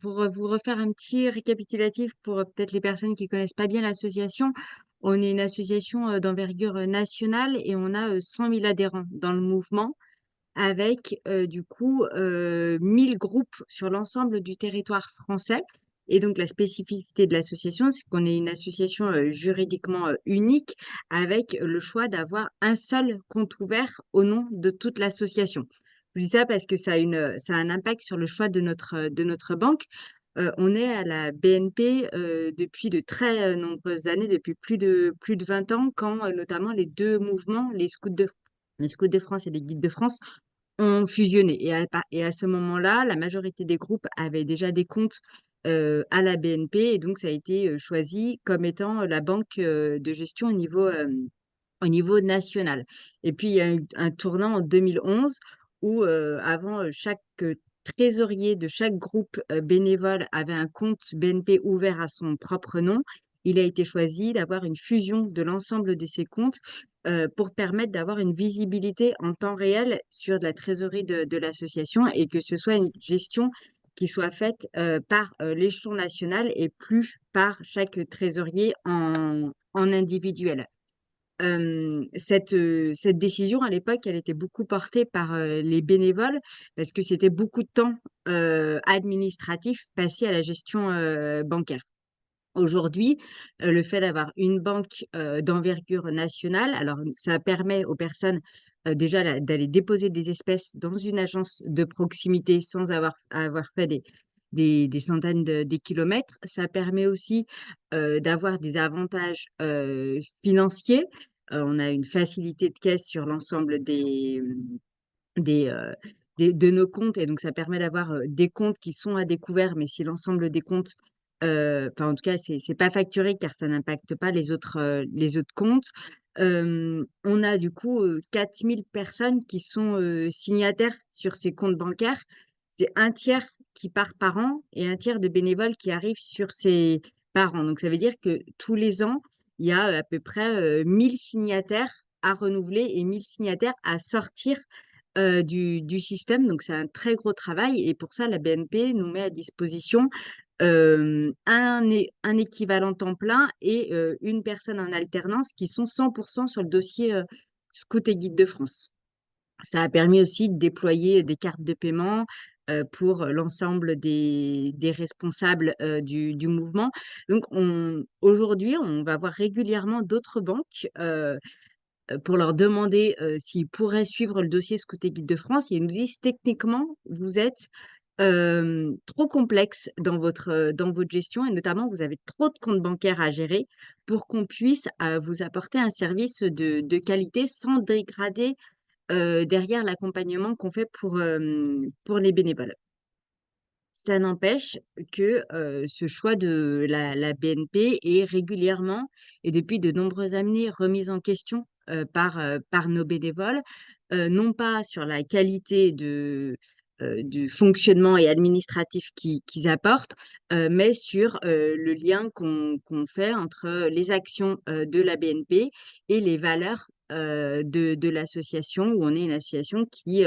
pour vous refaire un petit récapitulatif pour peut-être les personnes qui connaissent pas bien l'association, on est une association d'envergure nationale et on a 100 000 adhérents dans le mouvement avec du coup 1000 groupes sur l'ensemble du territoire français. Et donc la spécificité de l'association, c'est qu'on est une association juridiquement unique avec le choix d'avoir un seul compte ouvert au nom de toute l'association. Je dis ça parce que ça a un impact sur le choix de notre banque. On est à la BNP depuis de très nombreuses années, depuis plus de 20 ans, quand notamment les deux mouvements, les Scouts de France et les Guides de France, ont fusionné. Et à ce moment-là, la majorité des groupes avaient déjà des comptes à la BNP, et donc ça a été choisi comme étant la banque de gestion au niveau national. Et puis, il y a eu un tournant en 2011 où, avant, chaque trésorier de chaque groupe bénévole avait un compte BNP ouvert à son propre nom. Il a été choisi d'avoir une fusion de l'ensemble de ces comptes pour permettre d'avoir une visibilité en temps réel sur la trésorerie de l'association et que ce soit une gestion qui soit faite par l'échelon national et plus par chaque trésorier en individuel. Cette décision, à l'époque, elle était beaucoup portée par les bénévoles parce que c'était beaucoup de temps administratif passé à la gestion bancaire. Aujourd'hui, le fait d'avoir une banque d'envergure nationale, alors ça permet aux personnes déjà d'aller déposer des espèces dans une agence de proximité sans avoir fait des centaines de kilomètres. Ça permet aussi d'avoir des avantages financiers. On a une facilité de caisse sur l'ensemble des, heu, de nos comptes, et donc ça permet d'avoir des comptes qui sont à découvert, mais si l'ensemble des comptes, enfin en tout cas c'est pas facturé car ça n'impacte pas les autres comptes. On a du coup 4 000 personnes qui sont signataires sur ces comptes bancaires. C'est un tiers qui part par an et un tiers de bénévoles qui arrivent sur ces par an. Donc ça veut dire que tous les ans, il y a à peu près 1 000 signataires à renouveler et 1 000 signataires à sortir du système. Donc c'est un très gros travail, et pour ça la BNP nous met à disposition un équivalent temps plein et une personne en alternance qui sont 100% sur le dossier Scout et Guide de France. Ça a permis aussi de déployer des cartes de paiement pour l'ensemble des responsables du mouvement. Donc aujourd'hui, on va voir régulièrement d'autres banques pour leur demander s'ils pourraient suivre le dossier Scout et Guide de France. Et ils nous disent techniquement, vous êtes trop complexe dans votre gestion, et notamment vous avez trop de comptes bancaires à gérer pour qu'on puisse vous apporter un service de qualité sans dégrader derrière l'accompagnement qu'on fait pour les bénévoles. Ça n'empêche que ce choix de la BNP est régulièrement et depuis de nombreuses années remis en question par nos bénévoles, non pas sur la qualité du fonctionnement et administratif qu'ils apportent, mais sur le lien qu'on fait entre les actions de la BNP et les valeurs de l'association, où on est une association qui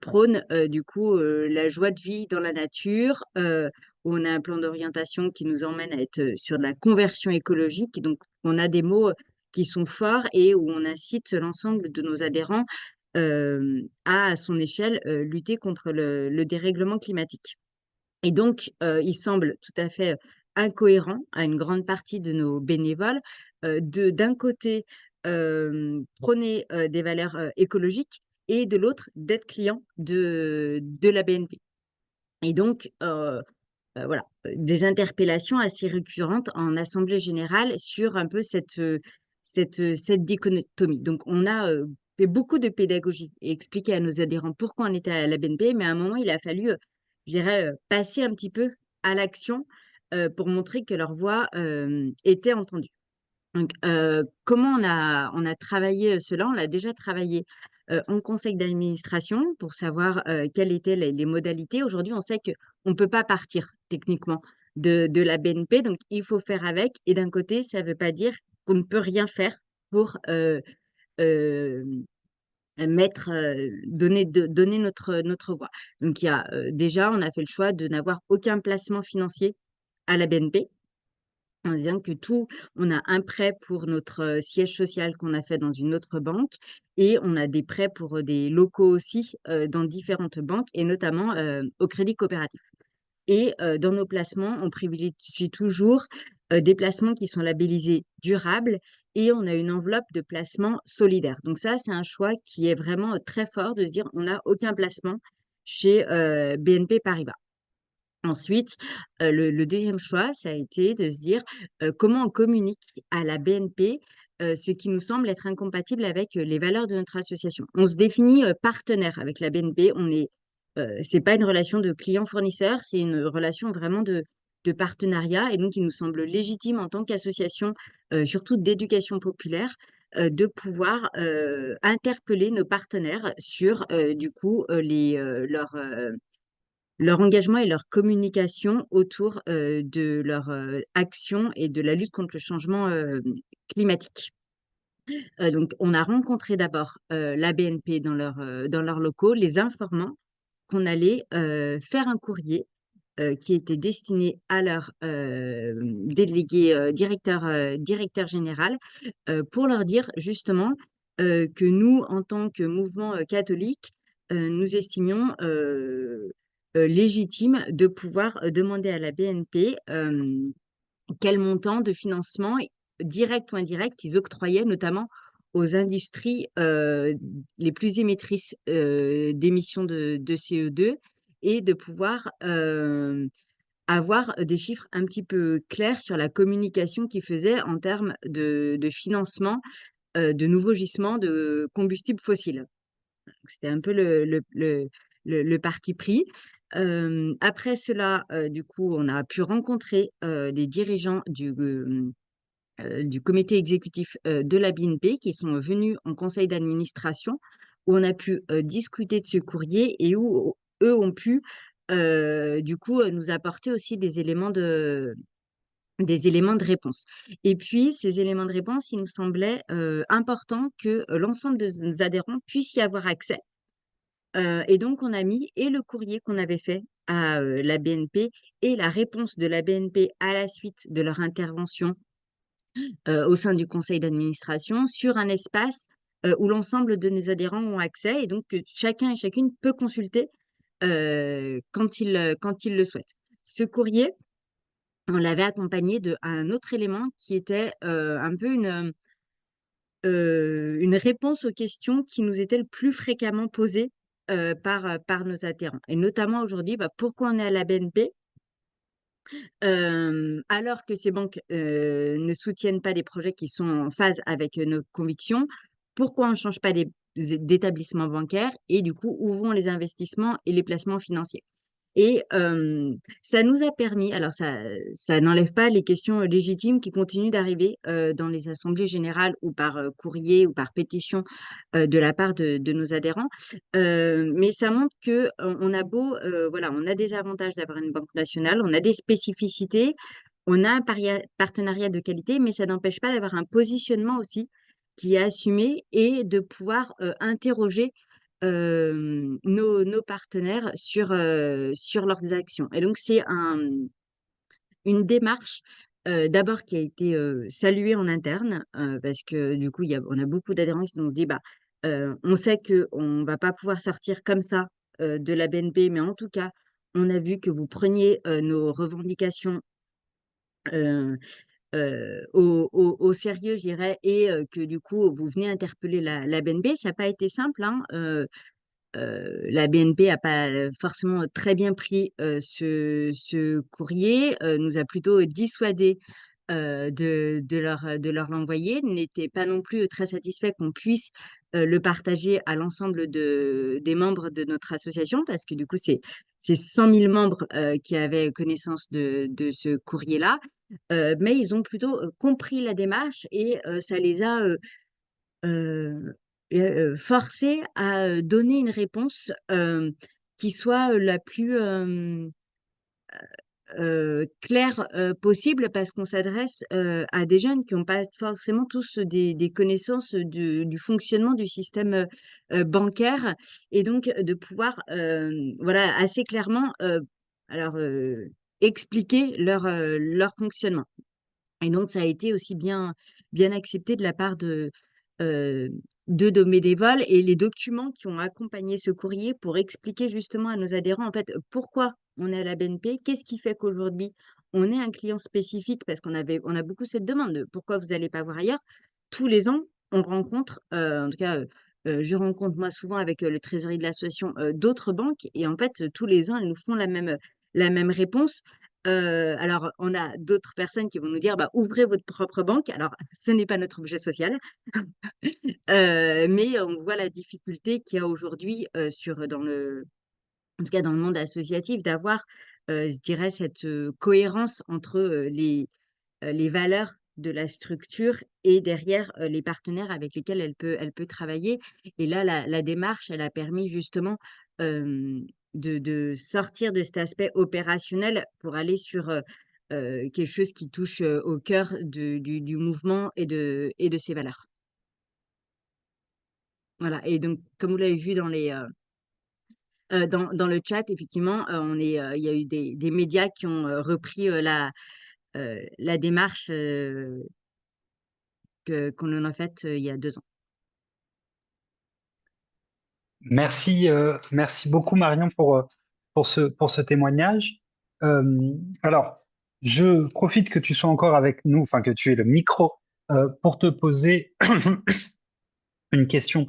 prône du coup la joie de vie dans la nature, où on a un plan d'orientation qui nous emmène à être sur de la conversion écologique. Et donc, on a des mots qui sont forts et où on incite l'ensemble de nos adhérents à son échelle, lutter contre le dérèglement climatique. Et donc, il semble tout à fait incohérent à une grande partie de nos bénévoles d'un côté prôner des valeurs écologiques et de l'autre d'être client de la BNP. Et donc, voilà, des interpellations assez récurrentes en assemblée générale sur un peu cette dichotomie. Donc, on a fait beaucoup de pédagogie et expliqué à nos adhérents pourquoi on était à la BNP, mais à un moment, il a fallu, je dirais, passer un petit peu à l'action pour montrer que leur voix était entendue. Donc, comment on a travaillé cela? On l'a déjà travaillé en conseil d'administration pour savoir quelles étaient les modalités. Aujourd'hui, on sait qu'on ne peut pas partir techniquement de la BNP, donc il faut faire avec. Et d'un côté, ça ne veut pas dire qu'on ne peut rien faire pour donner notre voix. Donc, déjà, on a fait le choix de n'avoir aucun placement financier à la BNP, en disant que on a un prêt pour notre siège social qu'on a fait dans une autre banque, et on a des prêts pour des locaux aussi dans différentes banques, et notamment au Crédit Coopératif. Et dans nos placements, on privilégie toujours des placements qui sont labellisés durables, et on a une enveloppe de placement solidaire. Donc ça, c'est un choix qui est vraiment très fort, de se dire on n'a aucun placement chez BNP Paribas. Ensuite, le deuxième choix, ça a été de se dire comment on communique à la BNP ce qui nous semble être incompatible avec les valeurs de notre association. On se définit partenaire avec la BNP. C'est pas une relation de client-fournisseur, c'est une relation vraiment de partenariat. Et donc, il nous semble légitime en tant qu'association, surtout d'éducation populaire, de pouvoir interpeller nos partenaires sur du coup leur engagement et leur communication autour de leur action et de la lutte contre le changement climatique. Donc, on a rencontré d'abord la BNP dans leurs locaux, les informant qu'on allait faire un courrier qui était destiné à leur délégué directeur général pour leur dire justement que nous, en tant que mouvement catholique, nous estimions légitime de pouvoir demander à la BNP quel montant de financement direct ou indirect ils octroyaient, notamment aux industries les plus émettrices d'émissions de CO2, et de pouvoir avoir des chiffres un petit peu clairs sur la communication qu'ils faisaient en termes de financement de nouveaux gisements de combustibles fossiles. C'était un peu le parti pris. Après cela, du coup, on a pu rencontrer des dirigeants du comité exécutif de la BNP, qui sont venus en conseil d'administration, où on a pu discuter de ce courrier, et où eux ont pu du coup nous apporter aussi des éléments de réponse. Et puis, ces éléments de réponse, il nous semblait important que l'ensemble de nos adhérents puissent y avoir accès. Et donc, on a mis et le courrier qu'on avait fait à la BNP, et la réponse de la BNP à la suite de leur intervention au sein du conseil d'administration, sur un espace où l'ensemble de nos adhérents ont accès, et donc que chacun et chacune peut consulter quand il le souhaite. Ce courrier, on l'avait accompagné d'un autre élément qui était un peu une réponse aux questions qui nous étaient le plus fréquemment posées par nos adhérents. Et notamment aujourd'hui, pourquoi on est à la BNP alors que ces banques ne soutiennent pas des projets qui sont en phase avec nos convictions? Pourquoi on ne change pas d'établissement bancaire? Et du coup, où vont les investissements et les placements financiers? Et ça nous a permis, alors ça n'enlève pas les questions légitimes qui continuent d'arriver dans les assemblées générales, ou par courrier ou par pétition de la part de nos adhérents. Mais ça montre que on a beau, voilà, on a des avantages d'avoir une banque nationale, on a des spécificités, on a un partenariat de qualité, mais ça n'empêche pas d'avoir un positionnement aussi qui est assumé, et de pouvoir interroger nos partenaires sur leurs actions. Et donc, c'est une démarche d'abord qui a été saluée en interne, parce que du coup, on a beaucoup d'adhérents qui nous ont dit, on sait qu'on ne va pas pouvoir sortir comme ça de la BNP, mais en tout cas, on a vu que vous preniez nos revendications euh, au sérieux, je dirais, et que du coup, vous venez interpeller la BNP. Ça n'a pas été simple, hein. La BNP n'a pas forcément très bien pris ce courrier, nous a plutôt dissuadé de leur l'envoyer, n'était pas non plus très satisfait qu'on puisse le partager à l'ensemble des membres de notre association, parce que du coup, c'est 100 000 membres qui avaient connaissance de ce courrier-là. Mais ils ont plutôt compris la démarche, et ça les a Heu forcé à donner une réponse qui soit la plus clair, possible parce qu'on s'adresse, à des jeunes qui ont pas forcément tous des connaissances du fonctionnement du système, bancaire et donc de pouvoir, voilà, assez clairement, alors, expliquer leur fonctionnement. Et donc ça a été aussi bien accepté de la part heu, de nos bénévoles et les documents qui ont accompagné ce courrier pour expliquer justement à nos adhérents, en fait, pourquoi on est à la BNP, qu'est-ce qui fait qu'aujourd'hui on est un client spécifique parce on a beaucoup cette demande de: «Pourquoi vous allez pas voir ailleurs?» Tous les ans, on rencontre, en tout cas, je rencontre moi souvent avec, le trésorier de l'association, d'autres banques et en fait, tous les ans, elles nous font la même réponse. Alors, on a d'autres personnes qui vont nous dire: «Bah, ouvrez votre propre banque». Alors, ce n'est pas notre objet social, mais on voit la difficulté qu'il y a aujourd'hui, en tout cas dans le monde associatif d'avoir, je dirais cette, cohérence entre, les valeurs de la structure et derrière, les partenaires avec lesquels elle peut travailler et là, la démarche, elle a permis justement, de sortir de cet aspect opérationnel pour aller sur, quelque chose qui touche, au cœur du mouvement et de ses valeurs. Voilà et donc comme vous l'avez vu dans le chat, effectivement, il y a eu des médias qui ont, repris, la démarche, qu'on en a faite, il y a 2 ans. Merci beaucoup Marion pour ce témoignage. Alors, je profite que tu sois encore avec nous, enfin que tu aies le micro, pour te poser une question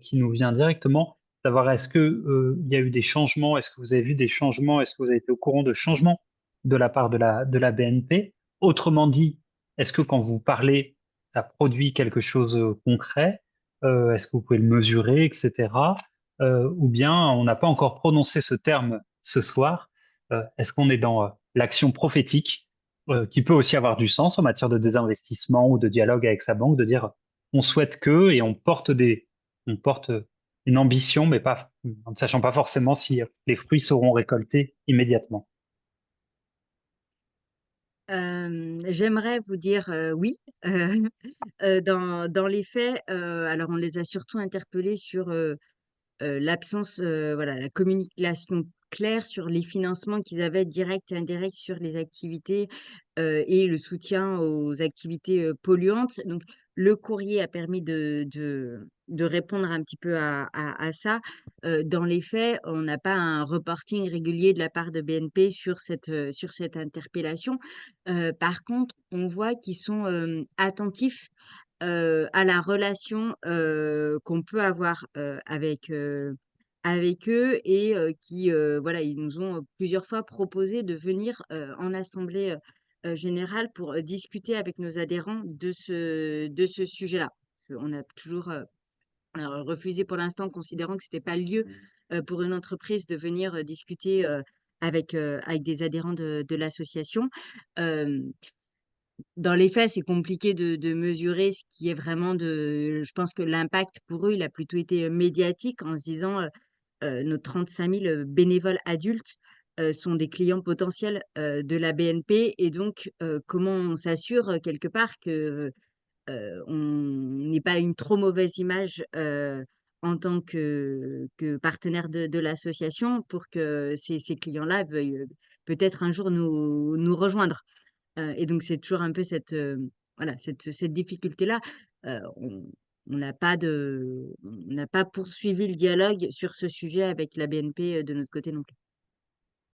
qui nous vient directement, savoir est-ce que il y a eu des changements, est-ce que vous avez vu des changements, est-ce que vous avez été au courant de changements de la part de la BNP? Autrement dit, est-ce que quand vous parlez, ça produit quelque chose de concret? Est-ce que vous pouvez le mesurer, etc. Ou bien on n'a pas encore prononcé ce terme ce soir? Est-ce qu'on est dans l'action prophétique, qui peut aussi avoir du sens en matière de désinvestissement ou de dialogue avec sa banque, de dire on souhaite que et on porte une ambition, mais pas en ne sachant pas forcément si les fruits seront récoltés immédiatement. J'aimerais vous dire, oui, dans les faits, alors on les a surtout interpellés sur, l'absence, voilà, la communication claire sur les financements qu'ils avaient directs et indirects sur les activités, et le soutien aux activités, polluantes. Donc le courrier a permis de répondre un petit peu à ça. Dans les faits, on n'a pas un reporting régulier de la part de BNP sur cette interpellation. Par contre, on voit qu'ils sont, attentifs à la relation, qu'on peut avoir, avec eux et voilà, ils nous ont, plusieurs fois proposé de venir, en assemblée, générale pour, discuter avec nos adhérents de ce sujet-là. On a toujours, refusé pour l'instant, considérant que c'était pas le lieu, pour une entreprise de venir, discuter, avec des adhérents de l'association. Hem Dans les faits, c'est compliqué de mesurer ce qui est vraiment je pense que l'impact pour eux, il a plutôt été, médiatique en se disant, nos 35 000, bénévoles adultes, sont des clients potentiels, de la BNP et donc comment on s'assure, quelque part que, on n'ait pas une trop mauvaise image, en tant que partenaire de l'association pour que ces clients-là veuillent, peut-être un jour nous rejoindre. Et donc c'est toujours un peu voilà, cette difficulté-là. On on n'a pas poursuivi le dialogue sur ce sujet avec la BNP, de notre côté non plus.